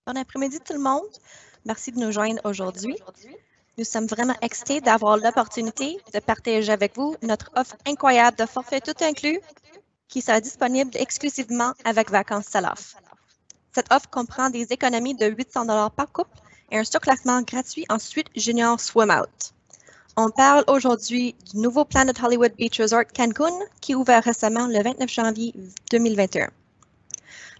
Bon après-midi tout le monde. Merci de nous joindre aujourd'hui. Nous sommes vraiment excités d'avoir l'opportunité de partager avec vous notre offre incroyable de forfait tout inclus qui sera disponible exclusivement avec Vacances Salaf. Cette offre comprend des économies de 800 $ par couple et un surclassement gratuit en suite Junior Swim Out. On parle aujourd'hui du nouveau Planet Hollywood Beach Resort Cancun qui a ouvert récemment le 29 janvier 2021.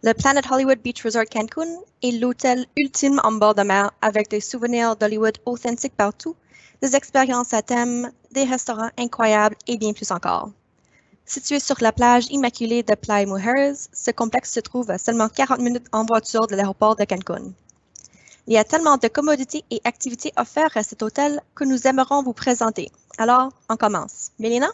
Le Planet Hollywood Beach Resort Cancun est l'hôtel ultime en bord de mer avec des souvenirs d'Hollywood authentiques partout, des expériences à thème, des restaurants incroyables et bien plus encore. Situé sur la plage immaculée de Playa Mujeres, ce complexe se trouve à seulement 40 minutes en voiture de l'aéroport de Cancun. Il y a tellement de commodités et activités offertes à cet hôtel que nous aimerons vous présenter. Alors, on commence. Mélina?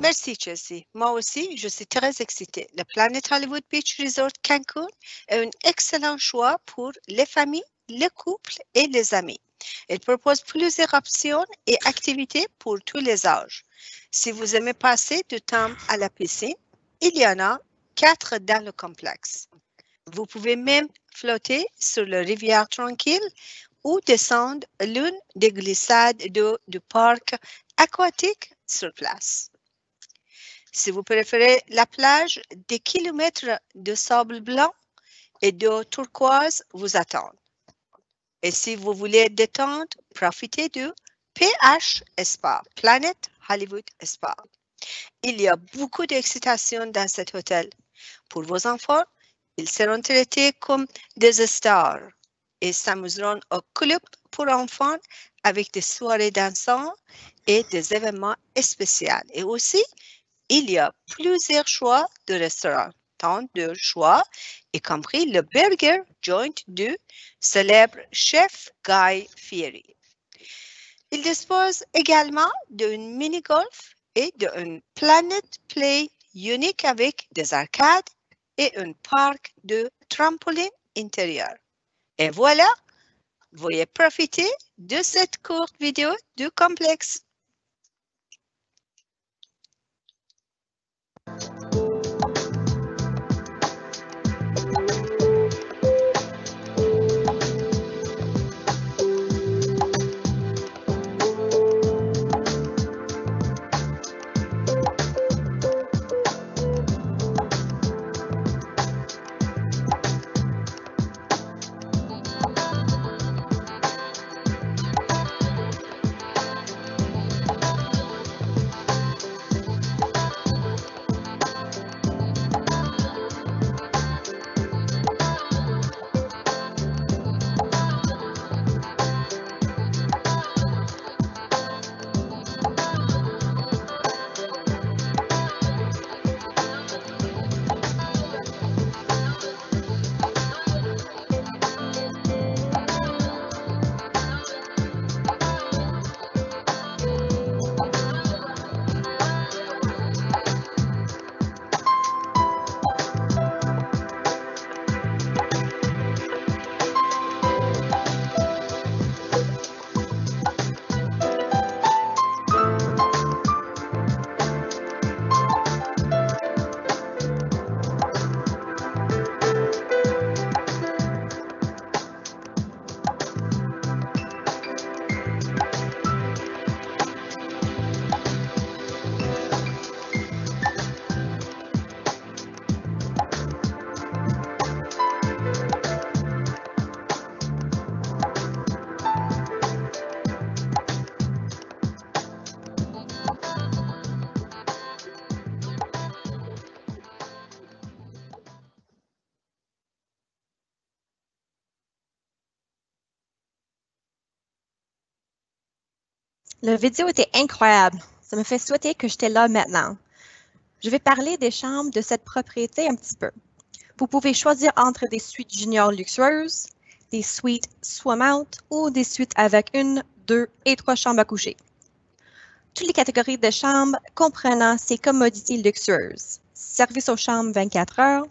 Merci, Chelsea. Moi aussi, je suis très excitée. Le Planet Hollywood Beach Resort Cancun est un excellent choix pour les familles, les couples et les amis. Il propose plusieurs options et activités pour tous les âges. Si vous aimez passer du temps à la piscine, il y en a 4 dans le complexe. Vous pouvez même flotter sur la rivière tranquille ou descendre l'une des glissades d'eau du parc aquatique sur place. Si vous préférez la plage, des kilomètres de sable blanc et d'eau turquoise vous attendent. Et si vous voulez détendre, profitez du PH Spa, Planet Hollywood Spa. Il y a beaucoup d'excitation dans cet hôtel. Pour vos enfants, ils seront traités comme des stars et s'amuseront au club pour enfants avec des soirées dansantes et des événements spéciaux. Et aussi, il y a plusieurs choix de restaurants, tant de choix, y compris le burger joint du célèbre chef Guy Fieri. Il dispose également d'un mini-golf et d'un Planet Play unique avec des arcades et un parc de trampoline intérieur. Et voilà, veuillez profiter de cette courte vidéo du complexe. La vidéo était incroyable. Ça me fait souhaiter que j'étais là maintenant. Je vais parler des chambres de cette propriété un petit peu. Vous pouvez choisir entre des suites juniors luxueuses, des suites swim out ou des suites avec 1, 2 et 3 chambres à coucher. Toutes les catégories de chambres comprenant ces commodités luxueuses. Service aux chambres 24 heures,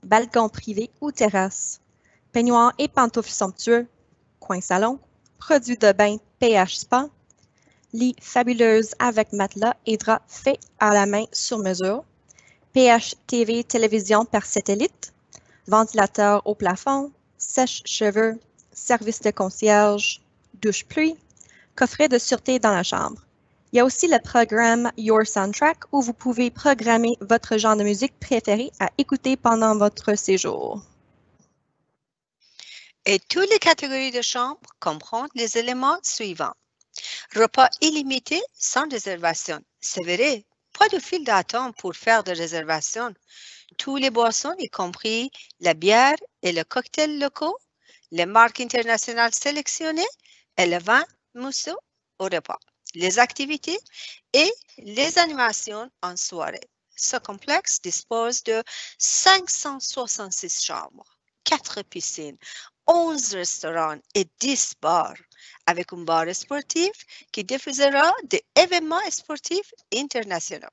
balcon privé ou terrasse, peignoir et pantoufles somptueux, coin salon, produits de bain pH Spa, lit fabuleuse avec matelas et draps faits à la main sur mesure, pH TV télévision par satellite, ventilateur au plafond, sèche-cheveux, service de concierge, douche pluie, coffret de sûreté dans la chambre. Il y a aussi le programme Your Soundtrack où vous pouvez programmer votre genre de musique préféré à écouter pendant votre séjour. Et toutes les catégories de chambres comprennent les éléments suivants. Repas illimité sans réservation. C'est vrai, pas de file d'attente pour faire des réservations. Tous les boissons, y compris la bière et le cocktail locaux, les marques internationales sélectionnées et le vin mousseux au repas, les activités et les animations en soirée. Ce complexe dispose de 566 chambres, 4 piscines, 11 restaurants et 10 bars, avec un bar sportif qui diffusera des événements sportifs internationaux.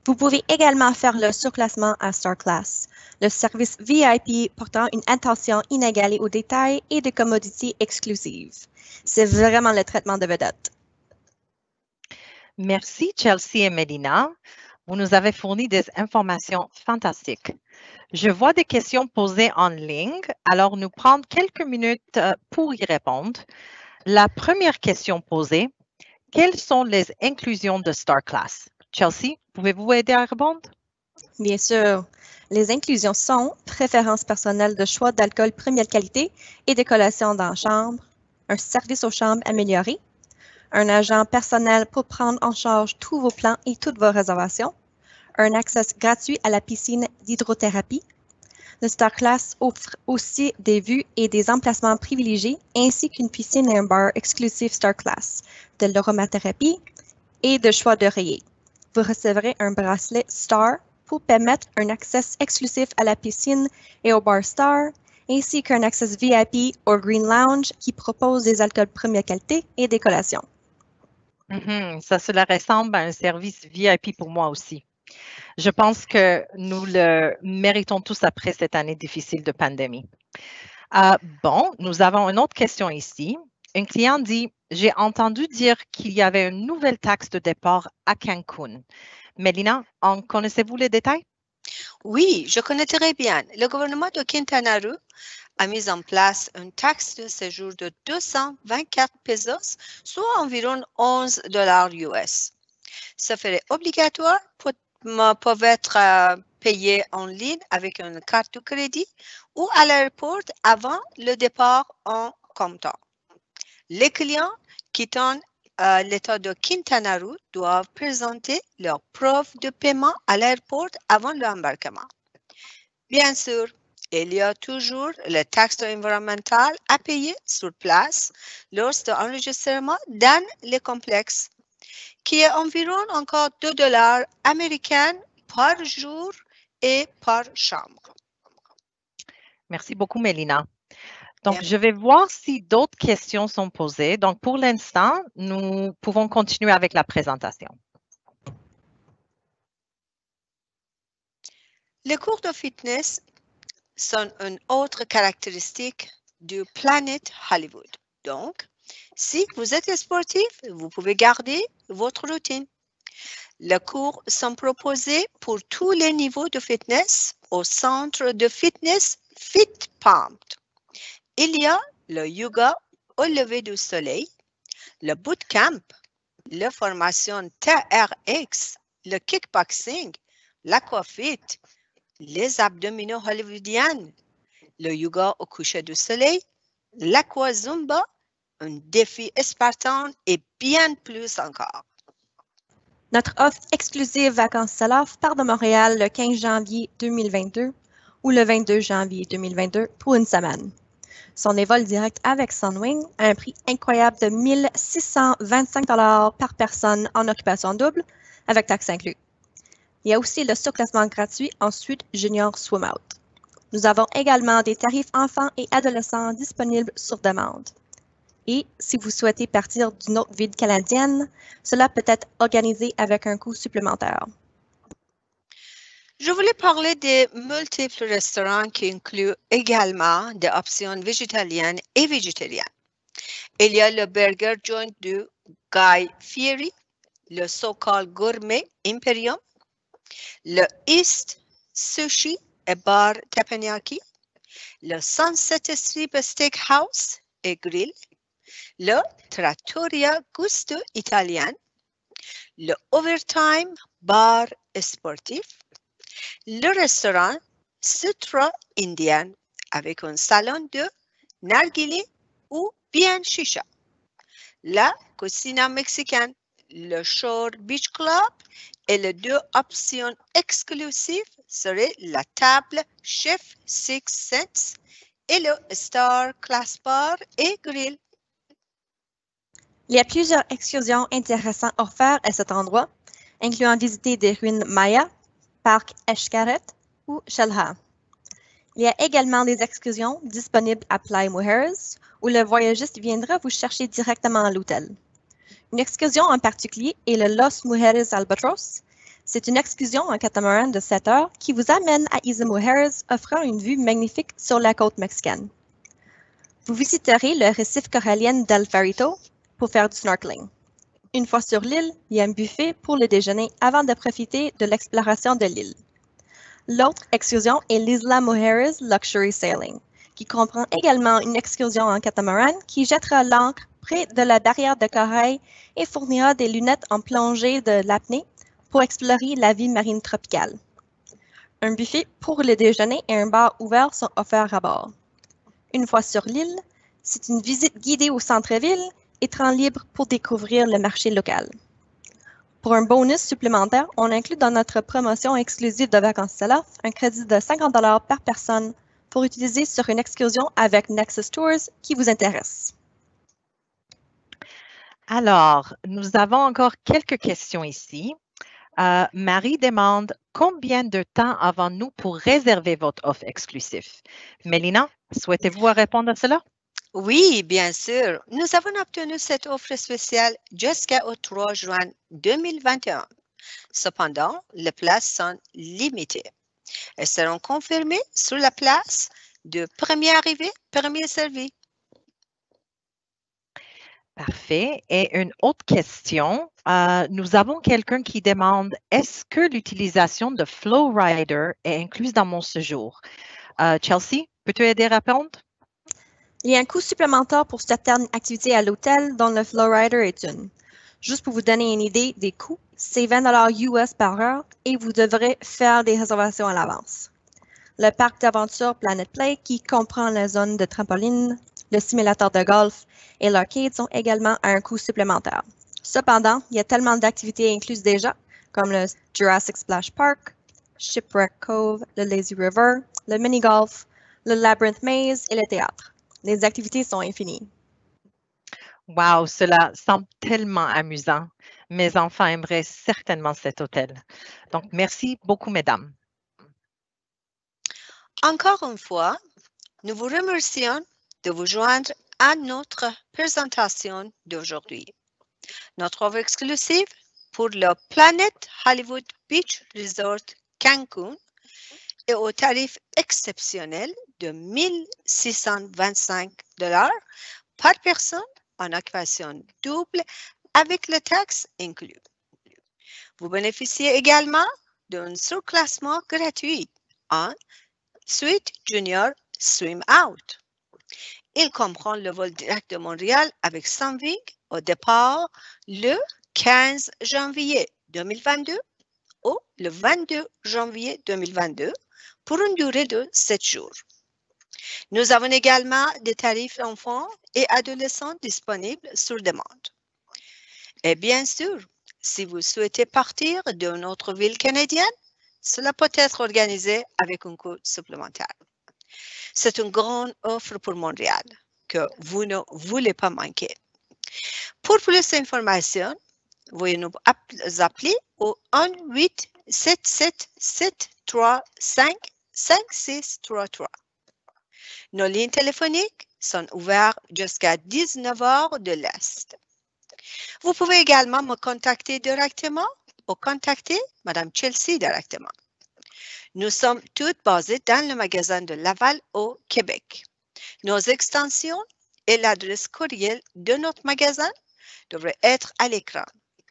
Vous pouvez également faire le surclassement à Star Class, le service VIP portant une attention inégalée aux détails et de commodités exclusives. C'est vraiment le traitement de vedette. Merci Chelsea et Mélina. Vous nous avez fourni des informations fantastiques. Je vois des questions posées en ligne, alors nous prendre quelques minutes pour y répondre. La première question posée, quelles sont les inclusions de Star Class? Chelsea, pouvez-vous aider à répondre? Bien sûr. Les inclusions sont préférences personnelles de choix d'alcool première qualité et des collations dans la chambre, un service aux chambres amélioré, un agent personnel pour prendre en charge tous vos plans et toutes vos réservations, un accès gratuit à la piscine d'hydrothérapie. Le Star Class offre aussi des vues et des emplacements privilégiés, ainsi qu'une piscine et un bar exclusif Star Class, de l'aromathérapie et de choix d'oreiller. Vous recevrez un bracelet Star pour permettre un accès exclusif à la piscine et au bar Star, ainsi qu'un accès VIP au Green Lounge qui propose des alcools première qualité et des collations. Cela ressemble à un service VIP pour moi aussi. Je pense que nous le méritons tous après cette année difficile de pandémie. Bon, nous avons une autre question ici. Un client dit, j'ai entendu dire qu'il y avait une nouvelle taxe de départ à Cancun. Mélina, en connaissez-vous les détails? Oui, je connais très bien. Le gouvernement de Quintana Roo a mis en place une taxe de séjour de 224 pesos, soit environ 11 $ US. Ce ferait obligatoire peuvent être payés en ligne avec une carte de crédit ou à l'aéroport avant le départ en comptant. Les clients quittant l'État de Quintana Roo doivent présenter leur preuve de paiement à l'aéroport avant l'embarquement. Bien sûr, il y a toujours la taxe environnementale à payer sur place lors de l'enregistrement dans les complexes, qui est environ encore 2 $ américains par jour et par chambre. Merci beaucoup, Mélina. Donc, je vais voir si d'autres questions sont posées. Donc, pour l'instant, nous pouvons continuer avec la présentation. Les cours de fitness sont une autre caractéristique du Planet Hollywood. Donc, si vous êtes sportif, vous pouvez garder votre routine. Les cours sont proposés pour tous les niveaux de fitness au centre de fitness FitPump. Il y a le yoga au lever du soleil, le bootcamp, la formation TRX, le kickboxing, l'aquafit, les abdominaux hollywoodiens, le yoga au coucher du soleil, l'aquazumba, un défi spartan et bien plus encore. Notre offre exclusive Vacances Salaf part de Montréal le 15 janvier 2022 ou le 22 janvier 2022 pour une semaine. Son vol direct avec Sunwing à un prix incroyable de 1 625 $ par personne en occupation double avec taxes inclus. Il y a aussi le surclassement gratuit en suite Junior Swim Out. Nous avons également des tarifs enfants et adolescents disponibles sur demande. Et si vous souhaitez partir d'une autre ville canadienne, cela peut être organisé avec un coût supplémentaire. Je voulais parler des multiples restaurants qui incluent également des options végétaliennes et végétariennes. Il y a le Burger Joint du Guy Fieri, le so-called Gourmet Imperium, le East Sushi et Bar Teppanyaki, le Sunset Strip Steakhouse et Grill, le Trattoria Gusto Italien, le Overtime Bar Sportif, le restaurant Sutra Indian avec un salon de narguilé ou bien chicha, la Cocina Mexicaine, le Shore Beach Club et les deux options exclusives seraient la table Chef Six Cents et le Star Class Bar et Grill. Il y a plusieurs excursions intéressantes offertes à cet endroit, incluant visiter des ruines Maya, Parc Xcaret ou Xel-Há. Il y a également des excursions disponibles à Playa Mujeres, où le voyagiste viendra vous chercher directement à l'hôtel. Une excursion en particulier est le Los Mujeres Albatros. C'est une excursion en catamaran de 7 heures qui vous amène à Isla Mujeres, offrant une vue magnifique sur la côte mexicaine. Vous visiterez le récif corallien d'El Farito pour faire du snorkeling. Une fois sur l'île, il y a un buffet pour le déjeuner avant de profiter de l'exploration de l'île. L'autre excursion est l'Isla Mujeres Luxury Sailing, qui comprend également une excursion en catamaran qui jettera l'ancre près de la barrière de corail et fournira des lunettes en plongée de l'apnée pour explorer la vie marine tropicale. Un buffet pour le déjeuner et un bar ouvert sont offerts à bord. Une fois sur l'île, c'est une visite guidée au centre-ville et train libre pour découvrir le marché local. Pour un bonus supplémentaire, on inclut dans notre promotion exclusive de Vacances Sell-Off un crédit de 50 $ par personne pour utiliser sur une excursion avec Nexus Tours qui vous intéresse. Alors, nous avons encore quelques questions ici. Marie demande combien de temps avons-nous pour réserver votre offre exclusif? Mélina, souhaitez-vous répondre à cela? Oui, bien sûr. Nous avons obtenu cette offre spéciale jusqu'au 3 juin 2021. Cependant, les places sont limitées. Elles seront confirmées sur la place de premier arrivé, premier servi. Parfait. Et une autre question. Nous avons quelqu'un qui demande, est-ce que l'utilisation de Flowrider est incluse dans mon séjour? Chelsea, peux-tu aider à répondre? Il y a un coût supplémentaire pour certaines activités à l'hôtel dont le Flowrider est une. Juste pour vous donner une idée des coûts, c'est 20 $ US par heure et vous devrez faire des réservations à l'avance. Le parc d'aventure Planet Play, qui comprend la zone de trampoline, le simulateur de golf et l'arcade sont également à un coût supplémentaire. Cependant, il y a tellement d'activités incluses déjà, comme le Jurassic Splash Park, Shipwreck Cove, le Lazy River, le mini-golf, le Labyrinth Maze et le théâtre. Les activités sont infinies. Wow, cela semble tellement amusant. Mes enfants aimeraient certainement cet hôtel. Donc, merci beaucoup, mesdames. Encore une fois, nous vous remercions de vous joindre à notre présentation d'aujourd'hui. Notre offre exclusive pour le Planet Hollywood Beach Resort Cancun est au tarif exceptionnel de 1 625 $ par personne en occupation double avec le taxe inclus. Vous bénéficiez également d'un surclassement gratuit en Suite Junior Swim Out. Il comprend le vol direct de Montréal avec Sunwing au départ le 15 janvier 2022 ou le 22 janvier 2022 pour une durée de 7 jours. Nous avons également des tarifs enfants et adolescents disponibles sur demande. Et bien sûr, si vous souhaitez partir d'une autre ville canadienne, cela peut être organisé avec un coût supplémentaire. C'est une grande offre pour Montréal que vous ne voulez pas manquer. Pour plus d'informations, veuillez nous appeler au 1-877-735-5633. Nos lignes téléphoniques sont ouvertes jusqu'à 19 h de l'Est. Vous pouvez également me contacter directement ou contacter Mme Chelsea directement. Nous sommes toutes basées dans le magasin de Laval au Québec. Nos extensions et l'adresse courriel de notre magasin devraient être à l'écran.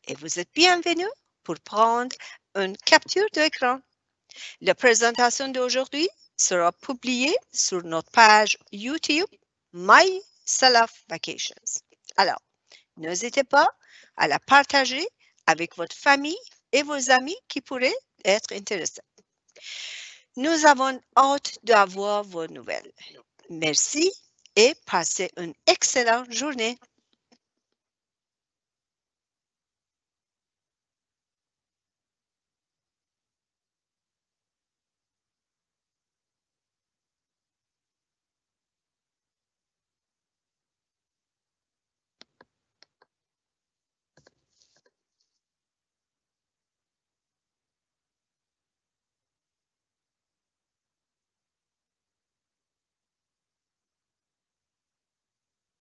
Et vous êtes bienvenus pour prendre une capture d'écran. La présentation d'aujourd'hui sera publiée sur notre page YouTube My Salaf Vacations. Alors, n'hésitez pas à la partager avec votre famille et vos amis qui pourraient être intéressés. Nous avons hâte d'avoir vos nouvelles. Merci et passez une excellente journée.